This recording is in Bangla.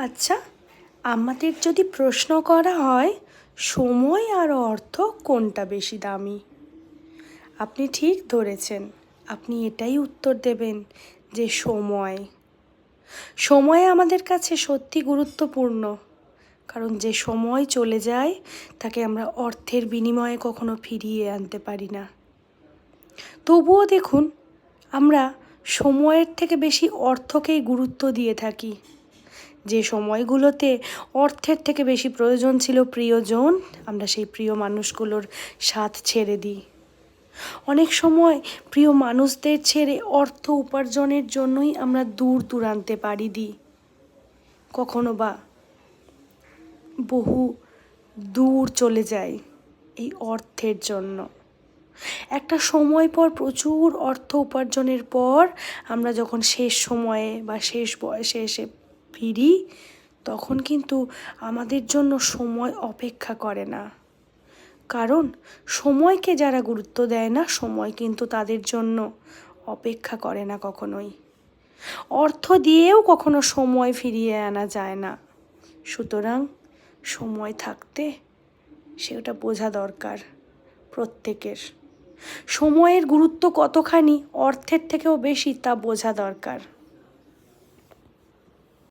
আচ্ছা, আমাদের যদি প্রশ্ন করা হয় সময় আর অর্থ কোনটা বেশি দামি, আপনি ঠিক ধরেছেন। আপনি এটাই উত্তর দেবেন যে সময়। সময় আমাদের কাছে সত্যি গুরুত্বপূর্ণ, কারণ যে সময় চলে যায় তাকে আমরা অর্থের বিনিময়ে কখনো ফিরিয়ে আনতে পারি না। তবুও দেখুন, আমরা সময়ের থেকে বেশি অর্থকেই গুরুত্ব দিয়ে থাকি। যে সময়গুলোতে অর্থের থেকে বেশি প্রয়োজন ছিল প্রিয়জন, আমরা সেই প্রিয় মানুষগুলোর সাথ ছেড়ে দিই। অনেক সময় প্রিয় মানুষদের ছেড়ে অর্থ উপার্জনের জন্যই আমরা দূর দূরান্তে পাড়ি দিই, কখনো বা বহু দূর চলে যাই এই অর্থের জন্য। একটা সময় পর প্রচুর অর্থ উপার্জনের পর আমরা যখন শেষ সময়ে বা শেষ বয়সে এসে ফিরি, তখন কিন্তু আমাদের জন্য সময় অপেক্ষা করে না। কারণ সময়কে যারা গুরুত্ব দেয় না, সময় কিন্তু তাদের জন্য অপেক্ষা করে না কখনোই। অর্থ দিয়েও কখনো সময় ফিরিয়ে আনা যায় না। সুতরাং সময় থাকতে সেটা বোঝা দরকার প্রত্যেকের। সময়ের গুরুত্ব কতখানি অর্থের থেকেও বেশি তা বোঝা দরকার।